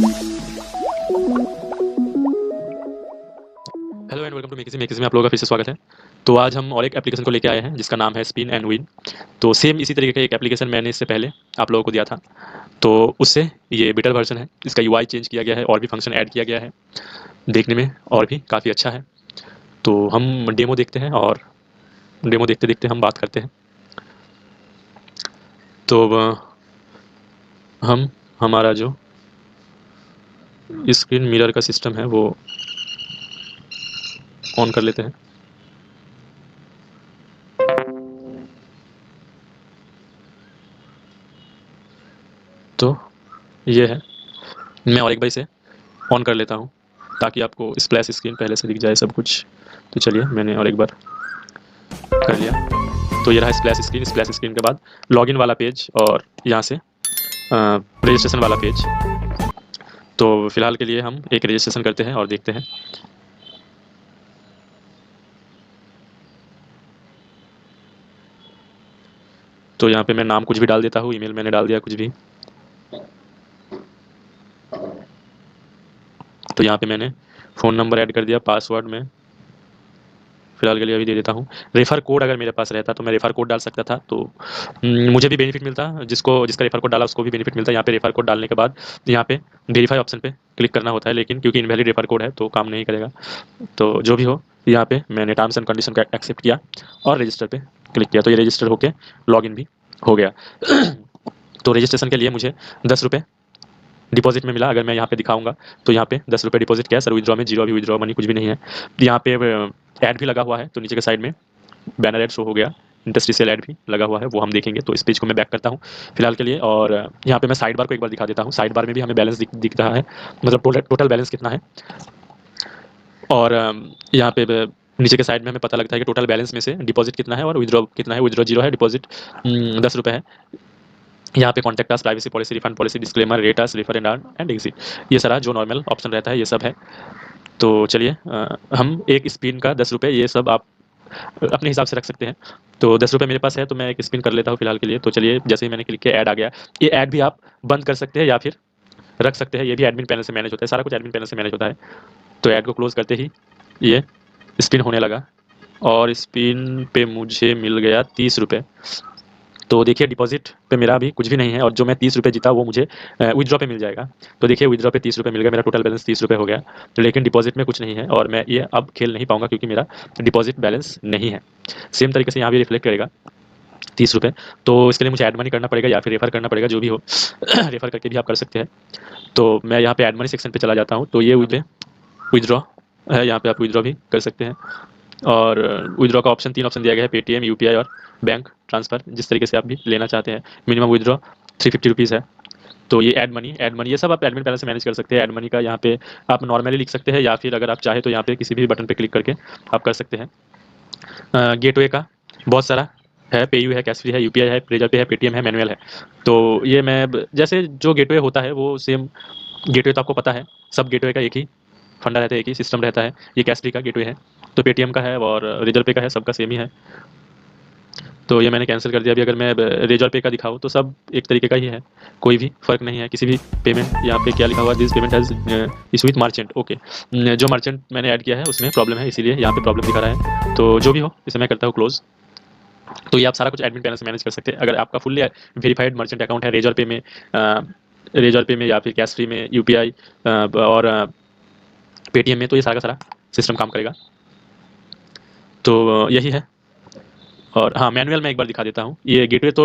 Hello and welcome to मेकिज़ी। मेकिज़ी में आप लोगों का फिर से स्वागत है। तो आज हम और एक एप्लीकेशन को लेके आए हैं जिसका नाम है स्पिन एंड विन। तो सेम इसी तरीके का एक एप्लीकेशन मैंने इससे पहले आप लोगों को दिया था। तो उससे ये बेटर वर्जन है। इसका यूआई चेंज किया गया है और भी फंक्शन ऐड किया गया है। देखने में और भी काफ़ी अच्छा है। तो हम डेमो देखते हैं और डेमो देखते देखते हम बात करते हैं। तो हम हमारा जो स्क्रीन मिरर का सिस्टम है वो ऑन कर लेते हैं। तो ये है, मैं और एक बार इसे ऑन कर लेता हूँ ताकि आपको स्प्लैश स्क्रीन पहले से दिख जाए सब कुछ। तो चलिए, मैंने और एक बार कर लिया। तो ये रहा स्प्लैश स्क्रीन। स्प्लैश स्क्रीन के बाद लॉगिन वाला पेज और यहाँ से रजिस्ट्रेशन वाला पेज। तो फिलहाल के लिए हम एक रजिस्ट्रेशन करते हैं और देखते हैं। तो यहाँ पे मैं नाम कुछ भी डाल देता हूँ, ईमेल मैंने डाल दिया कुछ भी। तो यहाँ पे मैंने फ़ोन नंबर ऐड कर दिया, पासवर्ड में फिलहाल के लिए अभी दे देता हूँ। रेफर कोड अगर मेरे पास रहता तो मैं रेफर कोड डाल सकता था, तो मुझे भी बेनिफिट मिलता। जिसका रेफर कोड डाला उसको भी बेनिफिट मिलता। यहाँ पे रेफर कोड डालने के बाद यहाँ पे वेरीफाई ऑप्शन पे क्लिक करना होता है, लेकिन क्योंकि इनवैलिड रेफर कोड है तो काम नहीं करेगा। तो जो भी हो, यहाँ पे मैंने टर्म्स एंड कंडीशन का एक्सेप्ट किया और रजिस्टर पे क्लिक किया। तो ये रजिस्टर होके लॉगिन भी हो गया। तो रजिस्ट्रेशन के लिए मुझे 10 रुपये डिपॉजिट में मिला। अगर मैं यहाँ पे दिखाऊंगा तो यहाँ पे 10 रुपये डिपॉजिट किया सर। विड्रॉ में जीरो, अभी विड्रॉ मनी कुछ भी नहीं है। यहाँ पे ऐड भी लगा हुआ है, तो नीचे के साइड में बैनर ऐड शो हो गया। इंडस्ट्रियल ऐड भी लगा हुआ है, वो हम देखेंगे। तो इस पेज को मैं बैक करता हूँ फिलहाल के लिए। और यहाँ पे मैं साइड बार को एक बार दिखा देता हूँ। साइड बार में भी हमें बैलेंस दिख रहा है, मतलब टोटल बैलेंस कितना है। और यहाँ पे नीचे के साइड में हमें पता लगता है कि टोटल बैलेंस में से डिपॉजिट कितना है और विड्रॉ कितना है। विड्रॉ जीरो है, डिपॉजिट 10 रुपये है। यहाँ पे contact us, privacy policy, refund policy, disclaimer, rate us, refer and earn and exit, ये सारा जो नॉर्मल ऑप्शन रहता है ये सब है। तो चलिए, हम एक स्पिन का 10 रुपये, ये सब आप अपने हिसाब से रख सकते हैं। तो 10 रुपये मेरे पास है तो मैं एक स्पिन कर लेता हूँ फिलहाल के लिए। तो चलिए, जैसे ही मैंने क्लिक किया ऐड आ गया। ये ऐड भी आप बंद कर सकते हैं या फिर रख सकते हैं, ये भी एडमिन पैनल से मैनेज होता है। सारा कुछ एडमिन पैनल से मैनेज होता है। तो ऐड को क्लोज करते ही ये स्पिन होने लगा और स्पिन पे मुझे मिल गया 30 रुपये। तो देखिए, डिपॉजिट पे मेरा अभी कुछ भी नहीं है और जो मैं 30 रुपये जीता वो मुझे विड्रॉ पे मिल जाएगा। तो देखिए, विड्रॉ पे 30 रुपये मिल गया, मेरा टोटल बैलेंस 30 रुपये हो गया। तो लेकिन डिपॉजिट में कुछ नहीं है और मैं ये अब खेल नहीं पाऊंगा क्योंकि मेरा डिपॉजिट बैलेंस नहीं है। सेम तरीके से यहाँ भी रिफ्लेक्ट करेगा 30 रुपये। तो इसके लिए मुझे ऐड मनी करना पड़ेगा या फिर रेफर करना पड़ेगा, जो भी हो। रेफर करके भी आप कर सकते हैं। तो मैं यहाँ पे ऐड मनी सेक्शन पे चला जाता हूँ। तो ये विड्रॉ है, यहाँ पे आप विड्रॉ भी कर सकते हैं। और विड्रॉ का ऑप्शन, 3 ऑप्शन दिया गया है, पेटीएम, यूपीआई और बैंक ट्रांसफ़र, जिस तरीके से आप भी लेना चाहते हैं। मिनिमम विड्रॉ 350 रुपीज़ है। तो ये ऐड मनी ये सब आप एडमिन पैनल से मैनेज कर सकते हैं। ऐड मनी का यहाँ पे आप नॉर्मली लिख सकते हैं या फिर अगर आप चाहे तो यहाँ पे किसी भी बटन पे क्लिक करके आप कर सकते हैं। गेटवे का बहुत सारा है, पेयू है, कैश फ्री है, यूपीआई है, रेजर पे है, पेटीएम है, मैनुअल है। तो ये मैं जैसे जो गेटवे होता है वो सेम गेटवे तो आपको पता है, सब गेटवे का एक ही फंडा रहता है, एक ही सिस्टम रहता है। ये कैश फ्री का गेटवे है, तो पेटीएम का है और रेजर पे का है, सबका सेम ही है। तो ये मैंने कैंसिल कर दिया। अभी अगर मैं रेजर पे का दिखाऊँ तो सब एक तरीके का ही है, कोई भी फ़र्क नहीं है। किसी भी पेमेंट, यहाँ पे क्या लिखा हुआ है, this payment has issue with merchant. Okay, जो मर्चेंट मैंने ऐड किया है उसमें प्रॉब्लम है, इसीलिए यहाँ पे प्रॉब्लम दिखा रहा है। तो जो भी हो, इसे मैं करता हूँ क्लोज़। तो ये आप सारा कुछ एडमिन पैनल से मैनेज कर सकते हैं। अगर आपका फुल्ली वेरीफाइड मर्चेंट अकाउंट है रेजर पे में या फिर कैश फ्री में, यूपीआई और पेटीएम में, तो ये सारा का सारा सिस्टम काम करेगा। तो यही है। और हाँ, मैनुअल में एक बार दिखा देता हूँ। ये गेटवे तो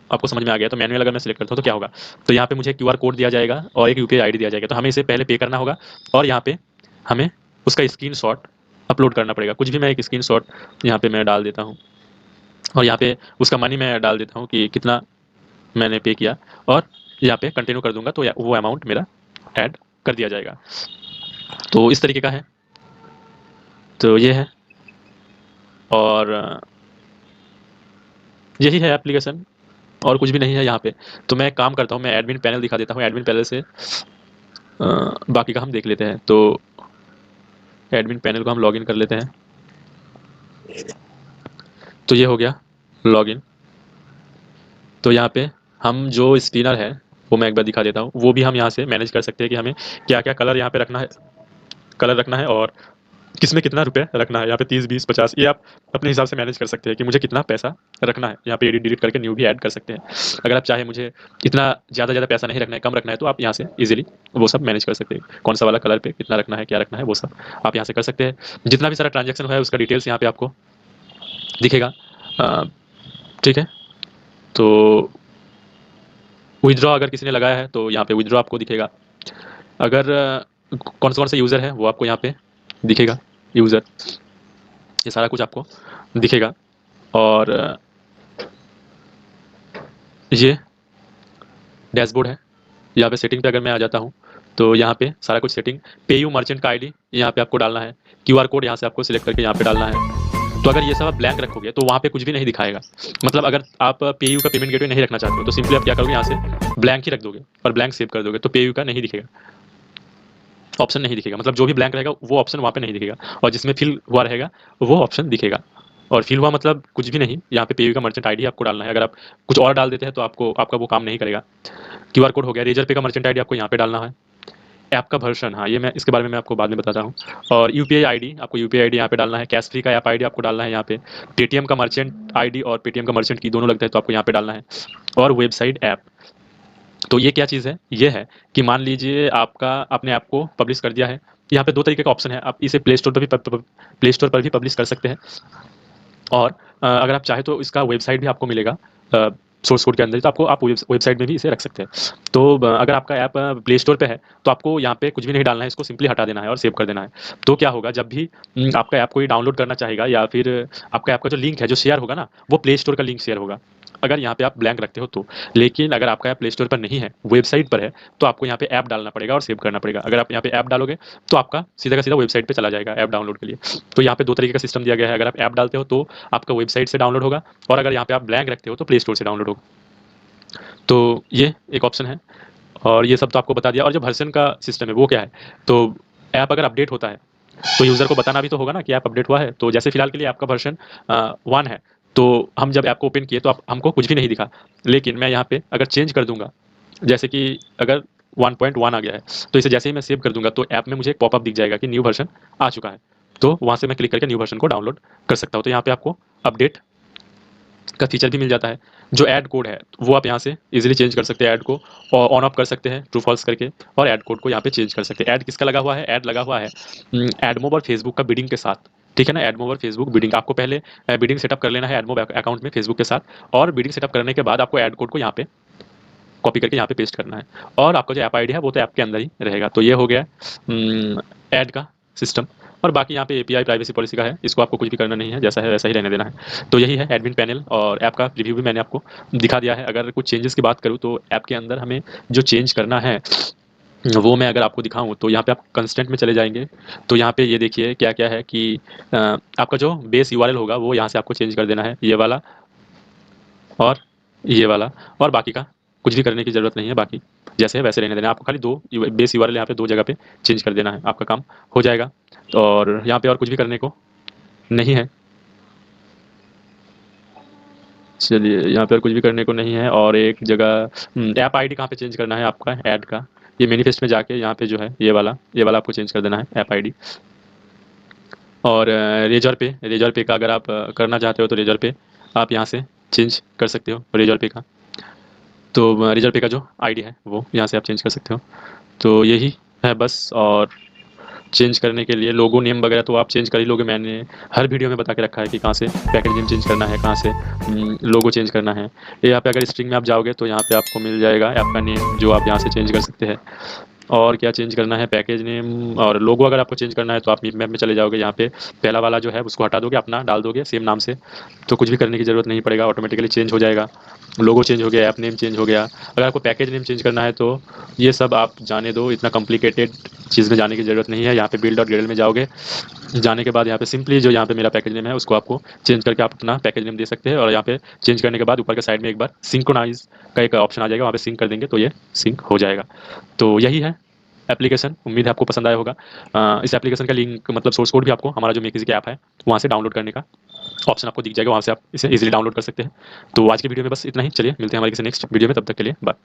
आपको समझ में आ गया। तो मैनुअल अगर मैं सिलेक्ट करता हूँ तो क्या होगा, तो यहाँ पे मुझे क्यूआर कोड दिया जाएगा और एक यूपीआई आईडी दिया जाएगा। तो हमें इसे पहले पे करना होगा और यहाँ पे हमें उसका स्क्रीनशॉट अपलोड करना पड़ेगा। कुछ भी मैं एक स्क्रीनशॉट यहाँ पे मैं डाल देता हूँ और यहाँ पे उसका मनी मैं डाल देता हूँ कि कितना मैंने पे किया और यहाँ पे कंटिन्यू कर दूंगा तो वो अमाउंट मेरा ऐड कर दिया जाएगा। तो इस तरीके का है। तो ये है और यही है एप्लीकेशन, और कुछ भी नहीं है यहाँ पे। तो मैं एक काम करता हूँ, मैं एडमिन पैनल दिखा देता हूँ। एडमिन पैनल से बाकी का हम देख लेते हैं। तो एडमिन पैनल को हम लॉगिन कर लेते हैं। तो ये हो गया लॉगिन। तो यहाँ पे हम जो स्पिनर है वो मैं एक बार दिखा देता हूँ। वो भी हम यहाँ से मैनेज कर सकते हैं कि हमें क्या-क्या कलर यहाँ पे रखना है और किसमें कितना रुपए रखना है। यहाँ पे 30, 20, 50 ये आप अपने हिसाब से मैनेज कर सकते हैं कि मुझे कितना पैसा रखना है। यहाँ पे एडिट डिलीट करके न्यू भी ऐड कर सकते हैं। अगर आप चाहें मुझे इतना ज़्यादा पैसा नहीं रखना है, कम रखना है, तो आप यहाँ से ईज़िली वो सब मैनेज कर सकते हैं। कौन सा वाला कलर पे कितना रखना है, क्या रखना है, वो सब आप यहाँ से कर सकते हैं। जितना भी सारा ट्रांज़ैक्शन हुआ है उसका डिटेल्स यहाँ पे आपको दिखेगा। ठीक है? तो विथड्रॉ अगर किसी ने लगाया है तो यहाँ पे विथड्रॉ आपको दिखेगा। अगर कौन से यूज़र है वो आपको यहाँ पे दिखेगा, यूज़र, ये सारा कुछ आपको दिखेगा। और ये डैशबोर्ड है। यहाँ पे सेटिंग पे अगर मैं आ जाता हूँ तो यहाँ पे सारा कुछ सेटिंग, पेयू मर्चेंट का आईडी यहाँ पे आपको डालना है, क्यूआर कोड यहाँ से आपको सिलेक्ट करके यहाँ पे डालना है। तो अगर ये सब आप ब्लैंक रखोगे तो वहाँ पे कुछ भी नहीं दिखाएगा। मतलब अगर आप पेयू का पेमेंट गेटवे नहीं रखना चाहते हो तो सिंपली आप क्या करोगे, यहाँ से ब्लैंक ही रख दोगे और ब्लैंक सेव कर दोगे, तो पेयू का नहीं दिखेगा, ऑप्शन नहीं दिखेगा। मतलब जो भी ब्लैंक रहेगा वो ऑप्शन वहाँ पे नहीं दिखेगा, और जिसमें फिल हुआ रहेगा वो ऑप्शन दिखेगा। और फिल हुआ मतलब कुछ भी नहीं, यहाँ पे पेयू का मर्चेंट आईडी आपको डालना है। अगर आप कुछ और डाल देते हैं तो आपका वो काम नहीं करेगा। क्यूआर कोड हो गया, रेजर पे का मर्चेंट आईडी आपको यहाँ पे डालना है। ऐप का वर्जन, हाँ ये मैं इसके बारे में मैं आपको बाद में बताता हूँ। और यूपीआई आईडी, आपको यूपीआई आईडी यहाँ पे डालना है। कैश फ्री का ऐप आईडी आपको डालना है यहाँ पे। पेटीएम का मर्चेंट आईडी और पेटीएम का मर्चेंट की दोनों लगता है तो आपको यहाँ पे डालना है। और वेबसाइट ऐप, तो ये क्या चीज़ है, ये है कि मान लीजिए आपने ऐप को पब्लिश कर दिया है। यहाँ पे दो तरीके का ऑप्शन है, आप इसे प्ले स्टोर पर भी पब्लिश कर सकते हैं। और अगर आप चाहें तो इसका वेबसाइट भी आपको मिलेगा सोर्स कोड के अंदर, तो आप वेबसाइट में भी इसे रख सकते हैं। तो अगर आपका ऐप प्ले स्टोर पे है तो आपको यहाँ पे कुछ भी नहीं डालना है, इसको सिंपली हटा देना है और सेव कर देना है। तो क्या होगा, जब भी आपका ऐप कोई डाउनलोड करना चाहेगा या फिर आपका ऐप का जो लिंक है जो शेयर होगा ना, वो प्ले स्टोर का लिंक शेयर होगा, अगर यहाँ पे आप ब्लैंक रखते हो तो। लेकिन अगर आपका ऐप प्ले स्टोर पर नहीं है, वेबसाइट पर है, तो आपको यहाँ पे ऐप डालना पड़ेगा और सेव करना पड़ेगा। अगर आप यहाँ पे ऐप डालोगे तो आपका सीधा का सीधा वेबसाइट पे चला जाएगा ऐप डाउनलोड के लिए। तो यहाँ पे दो तरीके का सिस्टम दिया गया है, अगर आप ऐप डालते हो तो आपका वेबसाइट से डाउनलोड होगा, और अगर यहाँ पे आप ब्लैंक रखते हो तो प्ले स्टोर से डाउनलोड होगा। तो ये एक ऑप्शन है, और ये सब तो आपको बता दिया। और जो वर्जन का सिस्टम है वो क्या है, तो ऐप अगर अपडेट होता है तो यूज़र को बताना भी तो होगा ना कि ऐप अपडेट हुआ है। तो जैसे फिलहाल के लिए आपका वर्जन 1 है, तो हम जब ऐप को ओपन किए तो हमको कुछ भी नहीं दिखा। लेकिन मैं यहाँ पे अगर चेंज कर दूंगा, जैसे कि अगर 1.1 आ गया है, तो इसे जैसे ही मैं सेव कर दूंगा तो ऐप में मुझे एक पॉपअप दिख जाएगा कि न्यू वर्जन आ चुका है। तो वहाँ से मैं क्लिक करके न्यू वर्जन को डाउनलोड कर सकता हूँ। तो यहाँ पे आपको अपडेट का फीचर भी मिल जाता है। जो ऐड कोड है वो आप यहाँ से इजीली चेंज कर सकते हैं, ऐड को और ऑन ऑफ कर सकते हैं ट्रू फॉल्स करके, और ऐड कोड को यहाँ पे चेंज कर सकते हैं। ऐड किसका लगा हुआ है, ऐड लगा हुआ है एडमोब और फेसबुक का बिडिंग के साथ। ठीक है ना, एडमोब और फेसबुक बिडिंग, आपको पहले बिडिंग सेटअप कर लेना है एडमोब अकाउंट में फेसबुक के साथ, और बिडिंग सेटअप करने के बाद आपको ऐड कोड को यहाँ पे कॉपी करके यहाँ पे पेस्ट करना है, और आपका जो ऐप आईडी है वो तो ऐप के अंदर ही रहेगा। तो ये हो गया ऐड का सिस्टम। और बाकी यहाँ पे एपीआई प्राइवेसी पॉलिसी का है, इसको आपको कुछ भी करना नहीं है, जैसा है वैसा ही रहने देना है। तो यही है एडमिन पैनल, और ऐप का रिव्यू भी मैंने आपको दिखा दिया है। अगर कुछ चेंजेस की बात करूँ तो ऐप के अंदर हमें जो चेंज करना है वो मैं अगर आपको दिखाऊं तो यहाँ पे आप कंस्टेंट में चले जाएंगे, तो यहाँ पे ये देखिए क्या क्या है कि आपका जो बेस यूआरएल होगा वो यहाँ से आपको चेंज कर देना है, ये वाला और ये वाला, और बाकी का कुछ भी करने की ज़रूरत नहीं है। बाकी जैसे है वैसे रहने देना है। आपको खाली दो बेस यूआरएल यहाँ पे दो जगह पे चेंज कर देना है, आपका काम हो जाएगा। और यहाँ पे और कुछ भी करने को नहीं है। चलिए, यहाँ पे और कुछ भी करने को नहीं है। और एक जगह ऐप आईडी कहाँ पे चेंज करना है आपका ऐड का, ये मैनिफेस्ट में जाके यहाँ पे जो है ये वाला आपको चेंज कर देना है ऐप आईडी। और रेजर पे का अगर आप करना चाहते हो तो रेजर पे आप यहाँ से चेंज कर सकते हो रेजर पे का। तो रेजर पे का जो आईडी है वो यहाँ से आप चेंज कर सकते हो। तो यही है बस। और चेंज करने के लिए लोगो नेम वगैरह तो आप चेंज कर ही लोगे, मैंने हर वीडियो में बता के रखा है कि कहाँ से पैकेज नेम चेंज करना है, कहाँ से लोगो चेंज करना है। यहाँ पे अगर स्ट्रिंग में आप जाओगे तो यहाँ पे आपको मिल जाएगा आपका नेम, जो आप यहाँ से चेंज कर सकते हैं। और क्या चेंज करना है, पैकेज नेम और लोगो अगर आपको चेंज करना है तो आप मीप मैप में चले जाओगे, यहाँ पे पहला वाला जो है उसको हटा दोगे, अपना डाल दोगे सेम नाम से, तो कुछ भी करने की ज़रूरत नहीं पड़ेगा, ऑटोमेटिकली चेंज हो जाएगा। लोगो चेंज हो गया, ऐप नेम चेंज हो गया। अगर आपको पैकेज नेम चेंज करना है तो ये सब आप जाने दो, इतना कॉम्प्लिकेटेड चीज़ में जाने की ज़रूरत नहीं है। यहाँ पे बिल्ड और ग्रेडल में जाओगे, जाने के बाद यहाँ पे सिंपली जो यहाँ पे मेरा पैकेज नेम है उसको आपको चेंज करके आप अपना पैकेज नेम दे सकते हैं। और यहाँ पे चेंज करने के बाद ऊपर के साइड में एक बार सिंक्रोनाइज का एक ऑप्शन आ जाएगा, वहाँ पे सिंक कर देंगे तो ये सिंक हो जाएगा। तो यही है एप्लीकेशन, उम्मीद है आपको पसंद आया होगा। इस एप्लीकेशन का लिंक मतलब सोर्स कोड भी आपको हमारा जो मेकिजी का ऐप है वहाँ से डाउनलोड करने का ऑप्शन आपको दिख जाएगा, वहाँ से आप इसे इजीली डाउनलोड कर सकते हैं। तो आज की वीडियो में बस इतना ही, चलिए मिलते हैं हमारे किसी नेक्स्ट वीडियो में, तब तक के लिए बाय।